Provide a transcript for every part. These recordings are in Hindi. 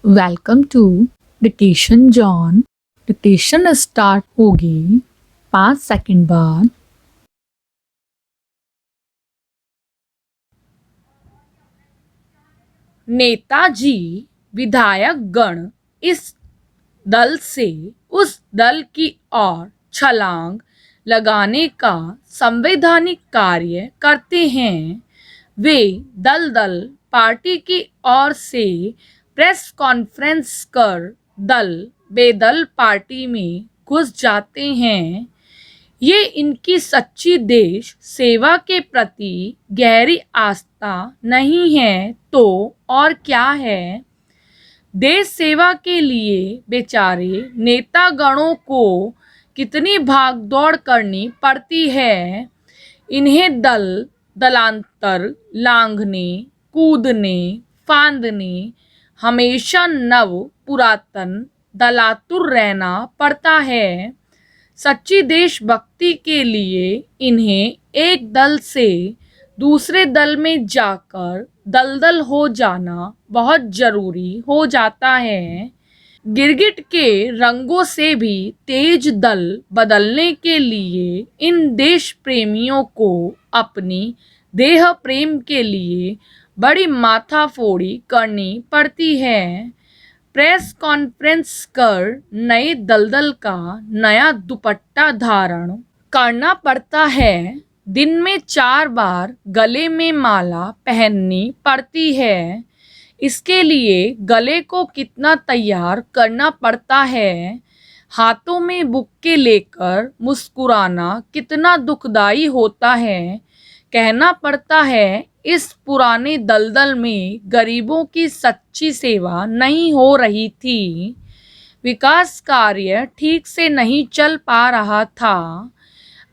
Welcome to dictation zone. Dictation start होगी 5 सेकंड बाद। नेताजी विधायक गण इस दल से उस दल की ओर छलांग लगाने का संवैधानिक कार्य करते हैं। वे दल दल पार्टी की ओर से प्रेस कॉन्फ्रेंस कर दल बेदल पार्टी में घुस जाते हैं। ये इनकी सच्ची देश सेवा के प्रति गहरी आस्था नहीं है तो और क्या है। देश सेवा के लिए बेचारे नेतागणों को कितनी भागदौड़ करनी पड़ती है। इन्हें दल दलांतर लांघने कूदने फांदने हमेशा नव पुरातन दलातुर रहना पड़ता है। सच्ची देशभक्ति के लिए इन्हें एक दल से दूसरे दल में जाकर दलदल हो जाना बहुत जरूरी हो जाता है। गिरगिट के रंगों से भी तेज दल बदलने के लिए इन देश प्रेमियों को अपनी देह प्रेम के लिए बड़ी माथाफोड़ी करनी पड़ती है। प्रेस कॉन्फ्रेंस कर नए दलदल का नया दुपट्टा धारण करना पड़ता है। दिन में 4 बार गले में माला पहननी पड़ती है। इसके लिए गले को कितना तैयार करना पड़ता है। हाथों में बुक्के लेकर मुस्कुराना कितना दुखदाई होता है। कहना पड़ता है इस पुराने दलदल में गरीबों की सच्ची सेवा नहीं हो रही थी। विकास कार्य ठीक से नहीं चल पा रहा था।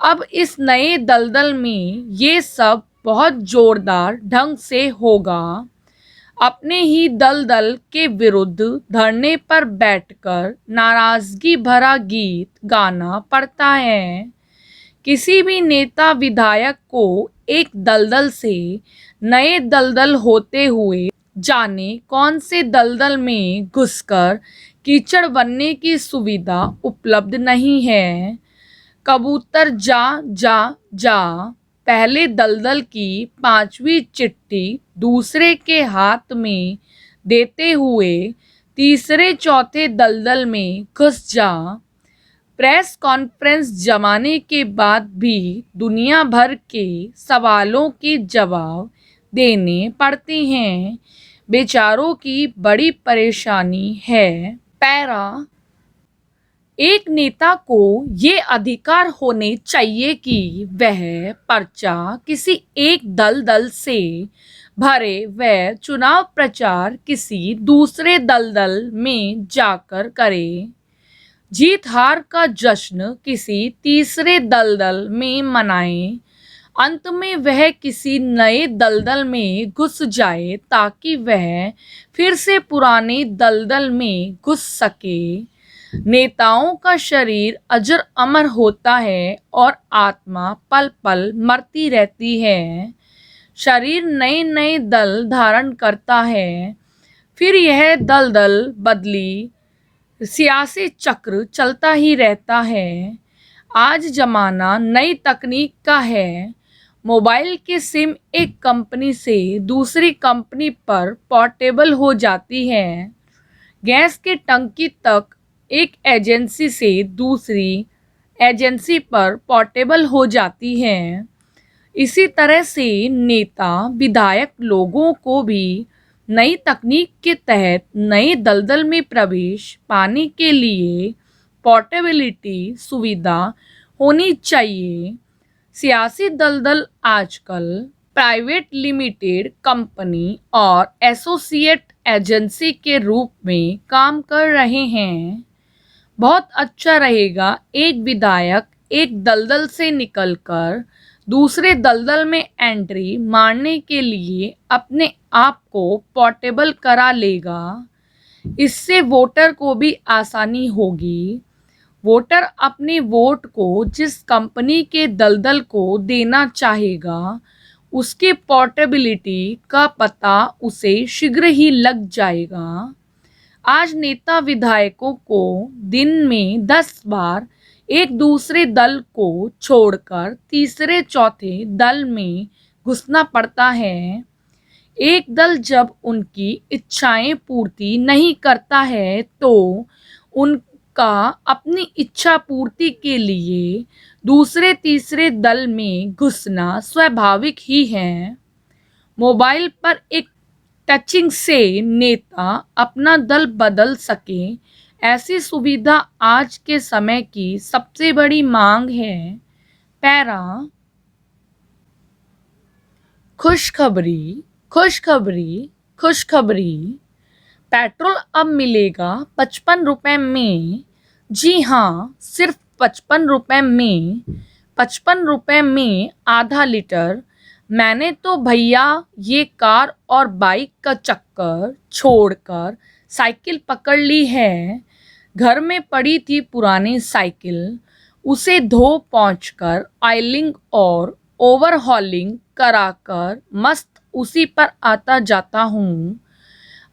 अब इस नए दलदल में ये सब बहुत जोरदार ढंग से होगा। अपने ही दलदल के विरुद्ध धरने पर बैठकर नाराजगी भरा गीत गाना पड़ता है। किसी भी नेता विधायक को एक दलदल से नए दलदल होते हुए जाने कौन से दलदल में घुसकर कीचड़ बनने की सुविधा उपलब्ध नहीं है। कबूतर जा जा जा पहले दलदल की 5वीं चिट्ठी दूसरे के हाथ में देते हुए तीसरे चौथे दलदल में घुस जा। प्रेस कॉन्फ्रेंस जमाने के बाद भी दुनिया भर के सवालों के जवाब देने पड़ते हैं। बेचारों की बड़ी परेशानी है। पैरा एक नेता को ये अधिकार होने चाहिए कि वह पर्चा किसी एक दलदल से भरे व चुनाव प्रचार किसी दूसरे दलदल में जाकर करे। जीत हार का जश्न किसी तीसरे दलदल में मनाए। अंत में वह किसी नए दलदल में घुस जाए ताकि वह फिर से पुराने दलदल में घुस सके। नेताओं का शरीर अजर अमर होता है और आत्मा पल पल मरती रहती है। शरीर नए नए दल धारण करता है। फिर यह दलदल बदली सियासी चक्र चलता ही रहता है। आज जमाना नई तकनीक का है। मोबाइल की सिम एक कंपनी से दूसरी कंपनी पर पोर्टेबल हो जाती है। गैस की टंकी तक एक एजेंसी से दूसरी एजेंसी पर पोर्टेबल हो जाती है। इसी तरह से नेता विधायक लोगों को भी नई तकनीक के तहत नए दलदल में प्रवेश पाने के लिए पोर्टेबिलिटी सुविधा होनी चाहिए। सियासी दलदल आजकल प्राइवेट लिमिटेड कंपनी और एसोसिएट एजेंसी के रूप में काम कर रहे हैं। बहुत अच्छा रहेगा एक विधायक एक दलदल से निकलकर दूसरे दलदल में एंट्री मारने के लिए अपने आप को पोर्टेबल करा लेगा। इससे वोटर को भी आसानी होगी। वोटर अपने वोट को जिस कंपनी के दलदल को देना चाहेगा उसके पोर्टेबिलिटी का पता उसे शीघ्र ही लग जाएगा। आज नेता विधायकों को दिन में 10 बार एक दूसरे दल को छोड़कर तीसरे चौथे दल में घुसना पड़ता है। एक दल जब उनकी इच्छाएं पूर्ति नहीं करता है तो उनका अपनी इच्छा पूर्ति के लिए दूसरे तीसरे दल में घुसना स्वाभाविक ही है। मोबाइल पर एक टचिंग से नेता अपना दल बदल सके, ऐसी सुविधा आज के समय की सबसे बड़ी मांग है। पैरा खुशखबरी खुशखबरी खुशखबरी, पेट्रोल अब मिलेगा 55 रुपए में। जी हाँ, सिर्फ 55 रुपए में, 55 रुपए में आधा लीटर। मैंने तो भैया ये कार और बाइक का चक्कर छोड़कर साइकिल पकड़ ली है। घर में पड़ी थी पुरानी साइकिल, उसे धो पोंछकर ऑयलिंग और ओवरहॉलिंग कराकर मस्त उसी पर आता जाता हूँ।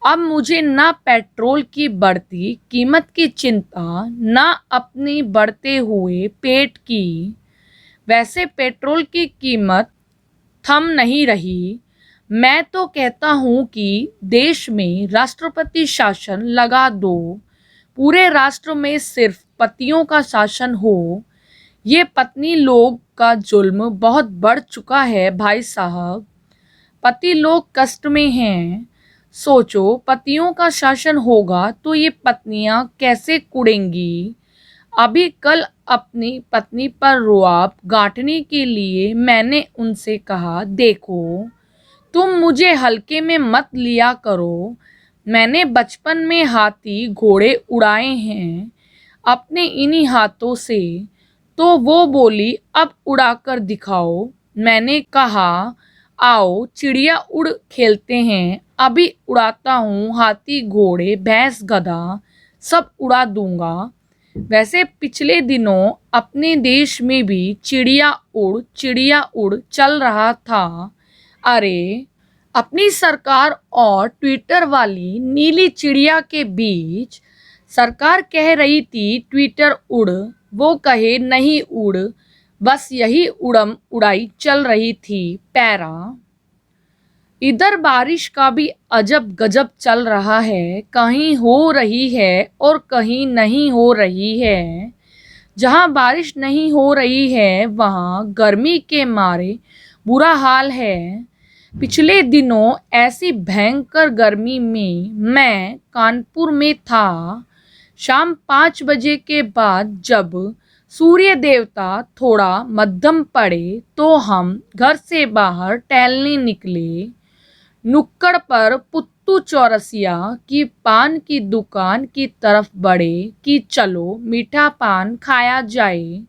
अब मुझे ना पेट्रोल की बढ़ती कीमत की चिंता, ना अपनी बढ़ते हुए पेट की। वैसे पेट्रोल की कीमत थम नहीं रही। मैं तो कहता हूँ कि देश में राष्ट्रपति शासन लगा दो, पूरे राष्ट्र में सिर्फ पतियों का शासन हो। ये पत्नी लोग का जुल्म बहुत बढ़ चुका है भाई साहब। पति लोग कष्ट में हैं। सोचो, पतियों का शासन होगा तो ये पत्नियां कैसे कुड़ेंगी। अभी कल अपनी पत्नी पर रुआब गांठने के लिए मैंने उनसे कहा, देखो तुम मुझे हल्के में मत लिया करो, मैंने बचपन में हाथी घोड़े उड़ाए हैं अपने इन्हीं हाथों से। तो वो बोली, अब उड़ाकर दिखाओ। मैंने कहा, आओ चिड़िया उड़ खेलते हैं। अभी उड़ाता हूँ, हाथी घोड़े भैंस गधा सब उड़ा दूंगा। वैसे पिछले दिनों अपने देश में भी चिड़िया उड़ चल रहा था। अरे, अपनी सरकार और ट्विटर वाली नीली चिड़िया के बीच सरकार कह रही थी ट्विटर उड़, वो कहे नहीं उड़, बस यही उड़म उड़ाई चल रही थी। पैरा इधर बारिश का भी अजब गजब चल रहा है, कहीं हो रही है और कहीं नहीं हो रही है। जहाँ बारिश नहीं हो रही है वहाँ गर्मी के मारे बुरा हाल है। पिछले दिनों ऐसी भयंकर गर्मी में मैं कानपुर में था। शाम 5 बजे के बाद जब सूर्य देवता थोड़ा मध्यम पड़े तो हम घर से बाहर टहलने निकले। नुक्कड़ पर पुत्तू चौरसिया की पान की दुकान की तरफ बढ़े कि चलो मीठा पान खाया जाए।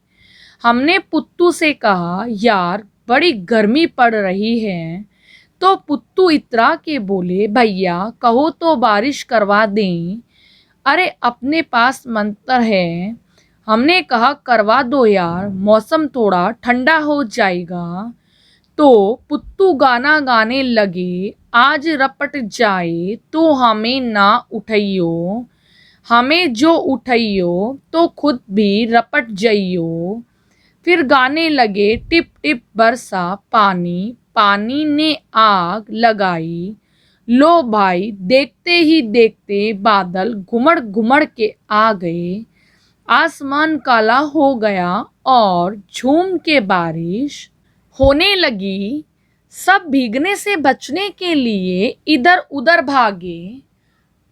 हमने पुत्तू से कहा, यार बड़ी गर्मी पड़ रही है। तो पुत्तू इतरा के बोले, भैया कहो तो बारिश करवा दें। अरे अपने पास मंत्र है। हमने कहा, करवा दो यार, मौसम थोड़ा ठंडा हो जाएगा। तो पुत्तू गाना गाने लगे, आज रपट जाए तो हमें ना उठैयो, हमें जो उठैयो तो खुद भी रपट जइयो। फिर गाने लगे, टिप टिप बरसा पानी, पानी ने आग लगाई। लो भाई, देखते ही देखते बादल घुमड़ घुमड़ के आ गए, आसमान काला हो गया और झूम के बारिश होने लगी। सब भीगने से बचने के लिए इधर उधर भागे।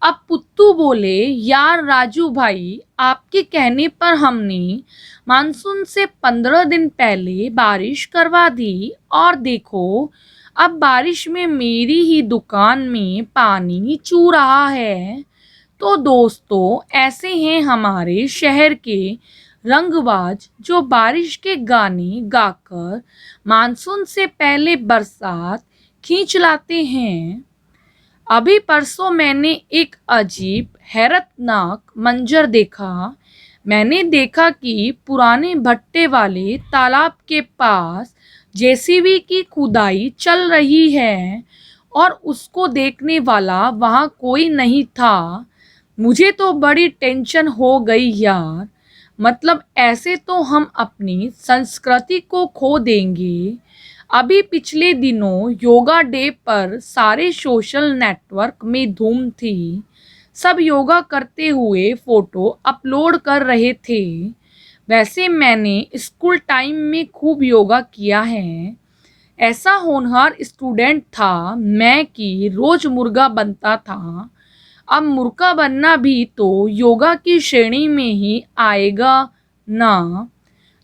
अब पुत्तू बोले, यार राजू भाई, आपके कहने पर हमने मानसून से 15 दिन पहले बारिश करवा दी और देखो अब बारिश में मेरी ही दुकान में पानी चू रहा है। तो दोस्तों, ऐसे हैं हमारे शहर के रंगबाज जो बारिश के गाने गाकर मानसून से पहले बरसात खींच लाते हैं। अभी परसों मैंने एक अजीब हैरतनाक मंजर देखा। मैंने देखा कि पुराने भट्टे वाले तालाब के पास जेसीबी की खुदाई चल रही है और उसको देखने वाला वहाँ कोई नहीं था। मुझे तो बड़ी टेंशन हो गई यार। मतलब ऐसे तो हम अपनी संस्कृति को खो देंगे। अभी पिछले दिनों योगा डे पर सारे सोशल नेटवर्क में धूम थी। सब योगा करते हुए फोटो अपलोड कर रहे थे। वैसे मैंने स्कूल टाइम में खूब योगा किया है। ऐसा होनहार स्टूडेंट था मैं कि रोज मुर्गा बनता था। अब मुर्गा बनना भी तो योगा की श्रेणी में ही आएगा ना।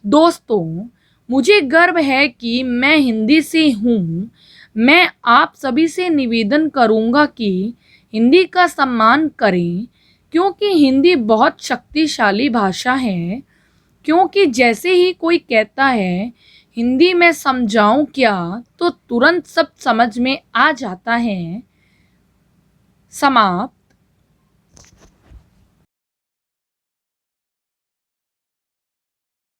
दोस्तों, मुझे गर्व है कि मैं हिंदी से हूँ। मैं आप सभी से निवेदन करूँगा कि हिंदी का सम्मान करें, क्योंकि हिंदी बहुत शक्तिशाली भाषा है। क्योंकि जैसे ही कोई कहता है हिंदी में समझाऊं क्या, तो तुरंत सब समझ में आ जाता है। समाप्त।